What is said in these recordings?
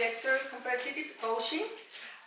Director Competitive Coaching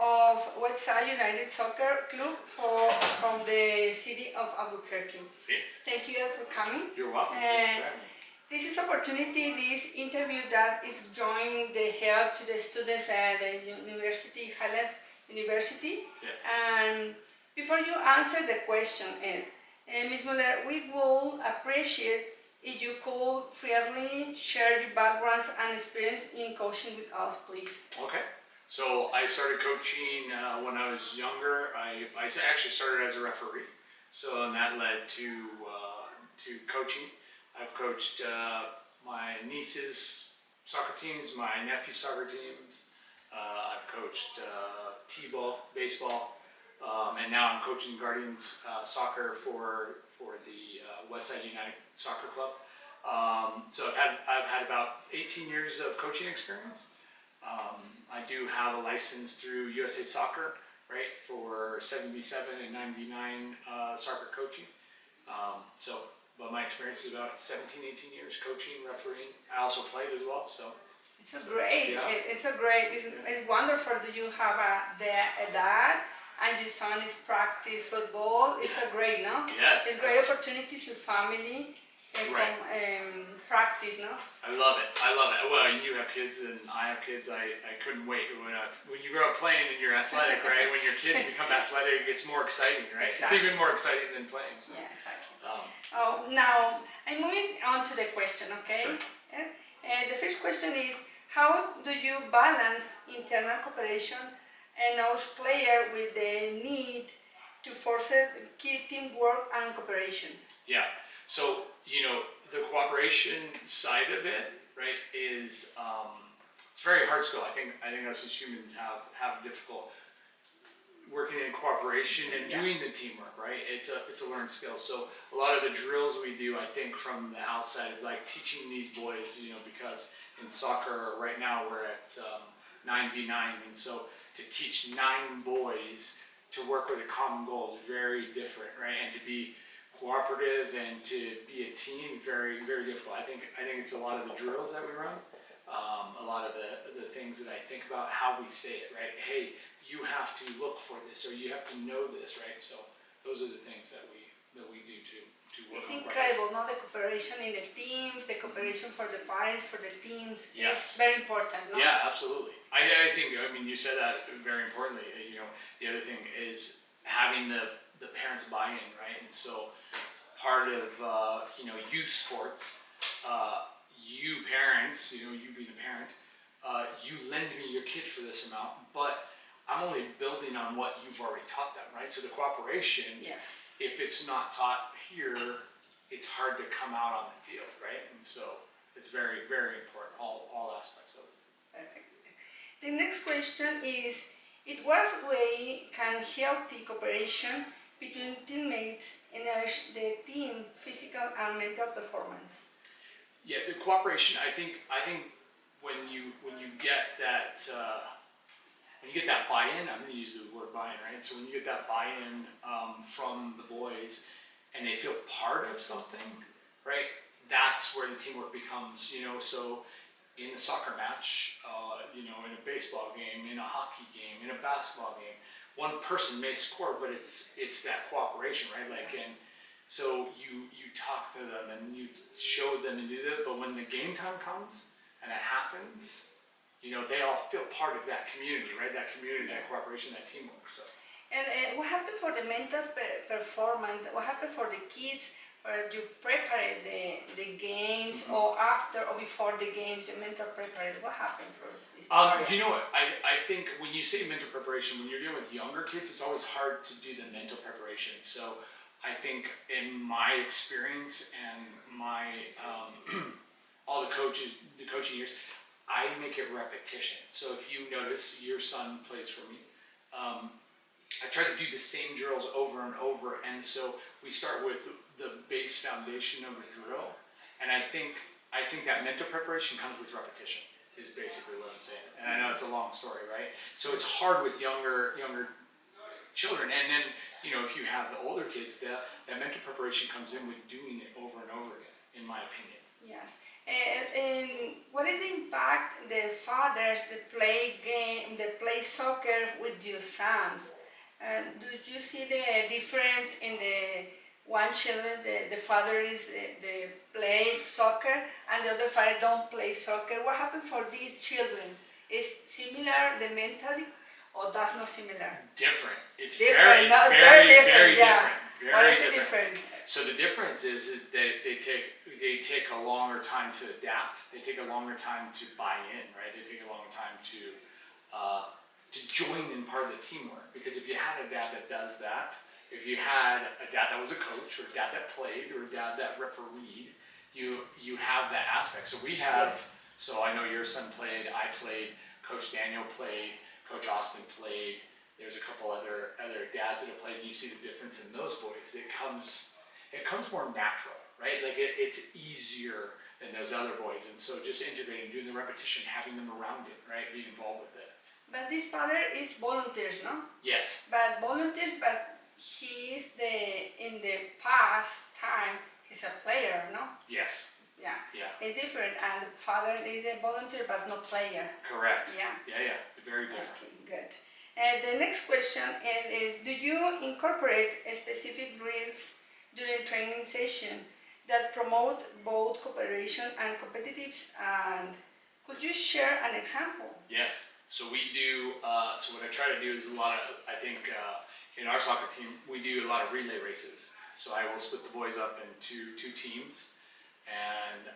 of Westside United Soccer Club from the city of Albuquerque. See? Thank you for coming. You're welcome. Thank you for having me. This is opportunity, this interview that is drawing the help to the students at the University, Highlands University. Yes. And before you answer the question, Ms. Muller, we will appreciate if you could freely share your backgrounds and experience in coaching with us, please. Okay. So I started coaching when I was younger. I actually started as a referee. So and that led to coaching. I've coached my niece's soccer teams, my nephew's soccer teams. I've coached t-ball, baseball, and now I'm coaching Guardians soccer for the Westside United Soccer Club. So I've had about 18 years of coaching experience. I do have a license through USA Soccer, right, for 7v7 and 9v9 soccer coaching. But my experience is about 17, 18 years coaching, refereeing. I also played as well, so. It's great. Yeah. It's wonderful that you have a dad and your son is practice football. It's a great, no? Yes. It's a great opportunity to family Right. practice, no? I love it. I love it. Well, you have kids and I have kids. I couldn't wait. When you grow up playing and you're athletic, right? When your kids become athletic, it's more exciting, right? Exactly. It's even more exciting than playing. So. Yeah, exactly. Um, Now, I'm moving on to the question, okay? Sure. The first question is, how do you balance internal cooperation and us player with the need to foster key teamwork and cooperation? Yeah. So, the cooperation side of it, right, is it's very hard skill. I think us as humans have difficult working in cooperation and doing the teamwork, right? It's a learned skill. So a lot of the drills we do, I think, from the outside of like teaching these boys, because in soccer right now we're at 9v9, and so to teach 9 boys to work with a common goal is very different, right? And to be cooperative and to be a team, very, very difficult. I think it's a lot of the drills that we run, a lot of the things that I think about how we say it, right? Hey, you have to look for this, or you have to know this, right? So those are the things that we do to work. It's incredible, no? The cooperation in the teams, the cooperation for the parents, for the teams. Yes. It's very important, no? Yeah, absolutely. I think, you said that very importantly. The other thing is having the parents buy-in, right? And so part of youth sports, you parents, you being a parent, you lend me your kid for this amount, but I'm only building on what you've already taught them, right? So the cooperation, Yes. if it's not taught here, it's hard to come out on the field, right? And so it's very, very important, all aspects of it. Perfect. The next question is, in what way can healthy cooperation between teammates enhance the team physical and mental performance? Yeah, the cooperation. I think when you get that buy-in, I'm going to use the word buy-in, right? So when you get that buy-in from the boys, and they feel part of something, right? That's where the teamwork becomes. So in a soccer match, in a baseball game, in a hockey game, in a basketball game, one person may score, but it's that cooperation, right? And so you talk to them and you show them and do that, but when the game time comes and it happens, they all feel part of that community, right? That community, that cooperation, that teamwork. So. And what happened for the mental performance? What happened for the kids? Where you prepare the games, or after or before the games, the mental preparation? What happened for this? You know what? I think when you say mental preparation, when you're dealing with younger kids, it's always hard to do the mental preparation. So I think in my experience and my all the coaching years, I make it repetition. So if you notice, your son plays for me. I try to do the same drills over and over, and so we start with the base foundation of a drill, and I think that mental preparation comes with repetition. Is basically what I'm saying, and I know it's a long story, right? So it's hard with younger children, and then if you have the older kids, that mental preparation comes in with doing it over and over again, in my opinion. Yes. And what is the impact the fathers that play soccer with your sons? Do you see the difference in the one children, the father is the play soccer and the other father don't play soccer? What happened for these children? Is similar the mentally or that's not similar? Different. It's Different, very different, very yeah. different. What Very is the different. difference? So the difference is that they take a longer time to adapt. They take a longer time to buy in, right? They take a longer time to join in part of the teamwork. Because if you had a dad that does that, if you had a dad that was a coach, or a dad that played, or a dad that refereed, you have that aspect. So we have. Yes. So I know your son played. I played. Coach Daniel played. Coach Austin played. There's a couple other dads that have played, and you see the difference in those boys. It comes more natural, right? Like it's easier than those other boys, and so just integrating, doing the repetition, having them around it, right? Being involved with it. But this father is volunteers, no? Yes. But volunteers, but he is in the past time, he's a player, no? Yes. Yeah. Yeah. It's different, and the father is a volunteer but not player. Correct. Yeah. Yeah. Very different. Okay, good. The next question is, do you incorporate specific drills during training session that promote both cooperation and competitiveness? And could you share an example? Yes. So we do. So what I try to do is a lot of. I think in our soccer team we do a lot of relay races. So I will split the boys up into two teams, and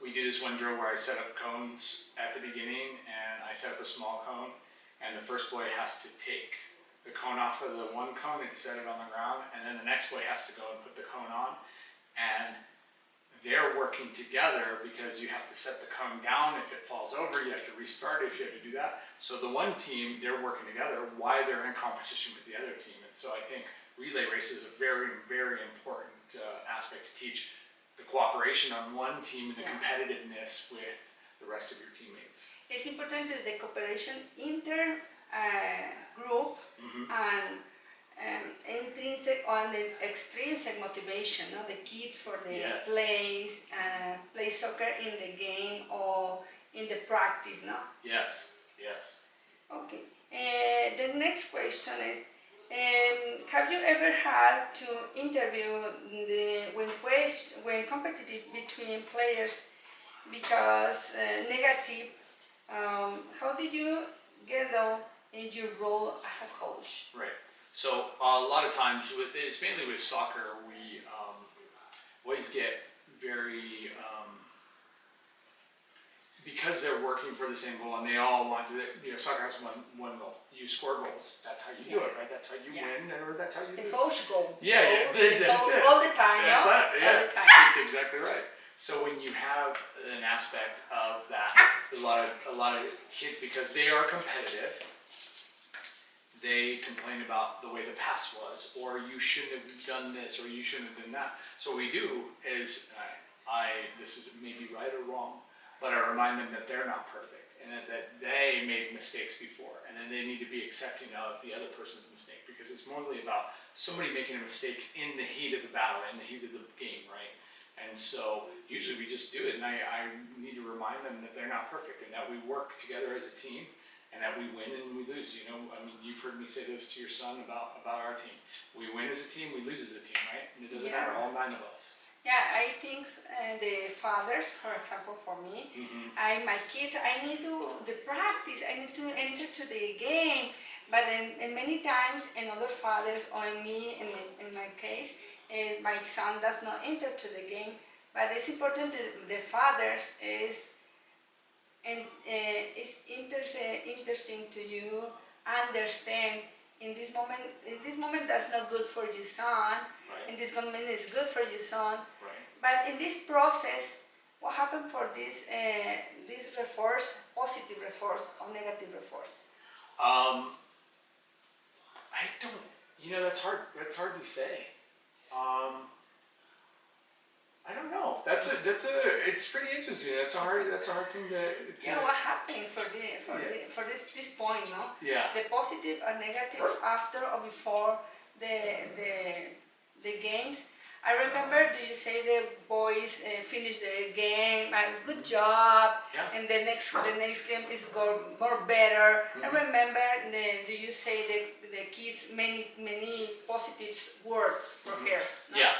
we do this one drill where I set up cones at the beginning, and I set up a small cone, and the first boy has to take the cone off of the one cone and set it on the ground, and then the next boy has to go and put the cone on, and they're working together because you have to set the cone down. If it falls over, you have to restart it if you have to do that. So the one team, they're working together while they're in competition with the other team, and so I think relay race is a very, very important aspect to teach the cooperation on one team and the competitiveness with the rest of your teammates. It's important that the cooperation group and intrinsic on the extrinsic motivation, no? The kids for the play soccer in the game or in the practice, no? Yes. Okay. The next question is, have you ever had to interview when competitive between players because negative? How did you get in your role as a coach? Right. So a lot of times, it's mainly with soccer, we boys get very because they're working for the same goal, and they all want to. Soccer has one goal. You score goals. That's how you do it, right? That's how you win, or that's how you The lose. coach goal. Yeah. That's it. All the time, That's no? it. Yeah. All the time. That's exactly right. So when you have an aspect of that, a lot of kids, because they are competitive, they complain about the way the pass was, or you shouldn't have done this, or you shouldn't have done that. So what we do is, this is maybe right or wrong, but I remind them that they're not perfect, and that they made mistakes before, and then they need to be accepting of the other person's mistake, because it's mostly about somebody making a mistake in the heat of the battle, in the heat of the game, right? And so usually we just do it, and I need to remind them that they're not perfect, and that we work together as a team, and that we win and we lose. You've heard me say this to your son about our team. We win as a team, we lose as a team, right? And it doesn't matter, all 9 of us. Yeah, I think the fathers, for example, for me, my kids, I need the practice, I need to enter to the game, but and many times, and other fathers, or me, in my case, my son does not enter to the game, but it's important that the fathers is, and it's interesting to you understand in this moment that's not good for your son, in this moment it's good for your son, but in this process, what happened for this positive reforce or negative reforce? I don't, that's hard to say. I don't know. It's pretty interesting. That's a hard thing to. Yeah, what happened for this point, no? Yeah. The positive or negative after or before the games, I remember, do you say the boys finish the game, good job, Yeah. and the next game is more better. I Mhm. remember, do you say the kids many positive words for hers? No? Yeah,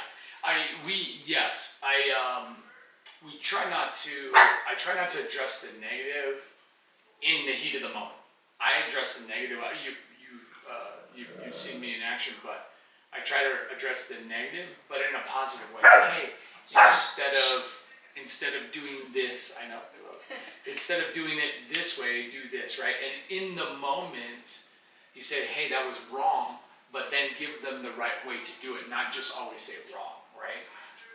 we try not to. I try not to address the negative in the heat of the moment. I address the negative. You've seen me in action, but I try to address the negative, but in a positive way. Hey, instead of doing this, I know. Instead of doing it this way, do this, right? And in the moment, you say, hey, that was wrong, but then give them the right way to do it, not just always say wrong, right?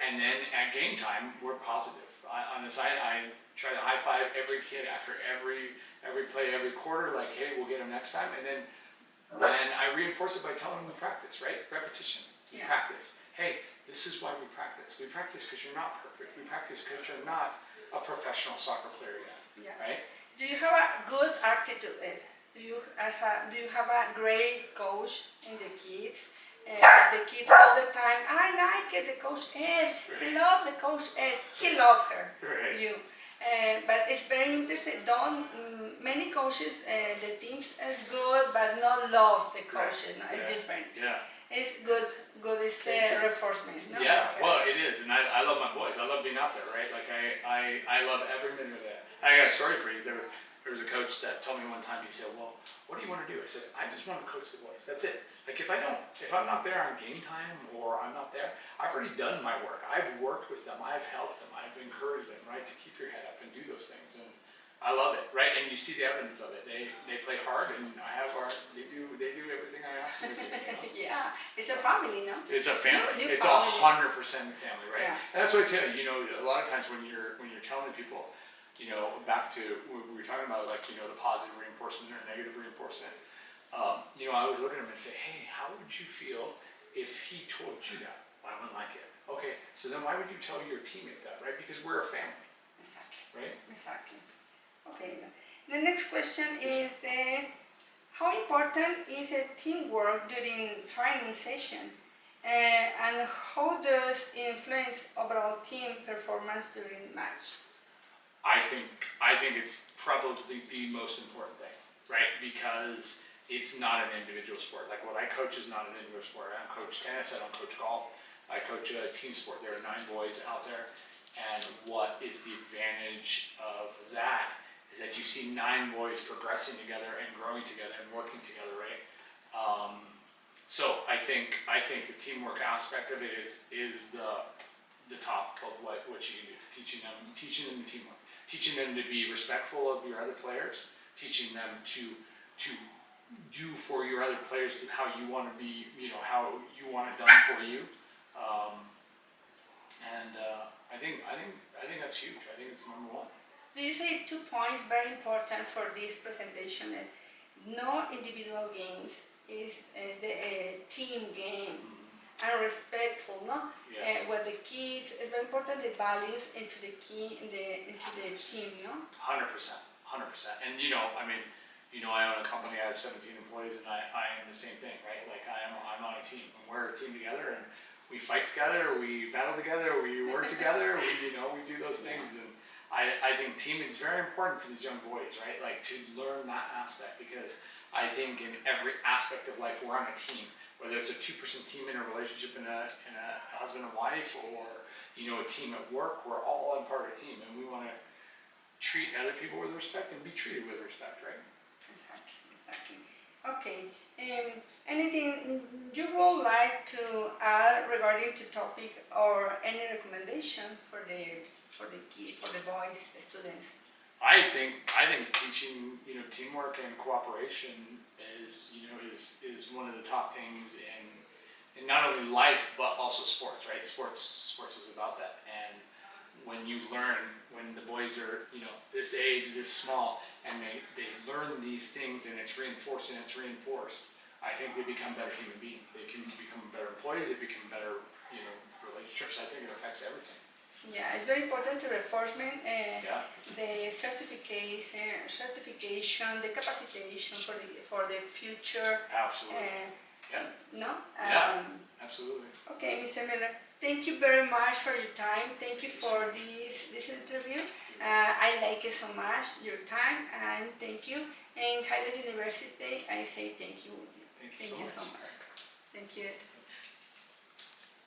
And then at game time, we're positive. On the side, I try to high five every kid after every play, every quarter, like, hey, we'll get them next time. And then I reinforce it by telling them to practice, right? Repetition, Yeah. practice. Hey, this is why we practice. We practice because you're not perfect. We practice because you're not a professional soccer player yet, Yeah. right? Do you have a good attitude? Do you have a great coach in the kids? The kids all the time. I like it. The coach Ed. He loves the coach Ed. He loves her. Right. You. But it's very interesting. Many coaches the teams is good, but not love the coaches. No, it's Yeah. different. Yeah. It's good. Good is the Thank you. reinforcement. No? Yeah, well, it is, and I love my boys. I love being out there, right? Like I love every minute of it. I got a story for you. There was a coach that told me one time. He said, "Well, what do you want to do?" I said, "I just want to coach the boys. That's it. Like if I'm not there on game time or I'm not there, I've already done my work. I've worked with them. I've helped them. I've encouraged them, right, to keep your head up and do those things." And I love it, right? And you see the evidence of it. They play hard, and they do everything I ask them to do. You know? Yeah, it's a family, no? It's a family. New It's family. 100% family, right? Yeah. And that's what I tell you. You know, a lot of times when you're telling people, you know, back to what we were talking about, like, you know, the positive reinforcement or negative reinforcement. You know, I would look at him and say, hey, how would you feel if he told you that? Well, I wouldn't like it. Okay, so then why would you tell your teammate that, right? Because we're a family, Exactly. right? Exactly. Okay. The next question is how important is a teamwork during training session, and how does it influence overall team performance during match? I think it's probably the most important thing, right? Because it's not an individual sport. Like what I coach is not an individual sport. I don't coach tennis. I don't coach golf. I coach a team sport. There are 9 boys out there, and what is the advantage of that is that you see 9 boys progressing together and growing together and working together, right? So I think the teamwork aspect of it is the top of what you can do. Teaching them teamwork, teaching them to be respectful of your other players, teaching them to do for your other players how you want to be, you know, how you want it done for you. I think that's huge. I think it's number one. Do you say 2 points very important for this presentation? No individual games is the team game and respectful, no? Yes. With the kids, it's very important the values into the team, no? 100%. And you know, I mean, you know, I own a company. I have 17 employees, and I am the same thing, right? Like I'm on a team, and we're a team together, and we fight together, we battle together, we work together, we do those things. And I think teaming is very important for these young boys, right? Like to learn that aspect, because I think in every aspect of life we're on a team. Whether it's a 2-person team in a relationship in a husband and wife, or you know, a team at work, we're all a part of a team, and we want to treat other people with respect and be treated with respect, right? Exactly. Okay. Anything you would like to add regarding to topic or any recommendation for the boys, the students? I think teaching, you know, teamwork and cooperation is one of the top things in not only life but also sports, right? Sports is about that. And when the boys are, you know, this age, this small, and they learn these things, and it's reinforced, I think they become better human beings. They can become better employees. They become better, you know, relationships. I think it affects everything. Yeah, it's very important to reinforcement the certification, the capacitation for the future. Absolutely. Yeah. No. Yeah. Absolutely. Okay, Mr. Miller. Thank you very much for your time. Thank you for this interview. I like it so much, your time, and thank you. And Highland University, I say thank you. Thank you Thank so you much. so much. Thank you.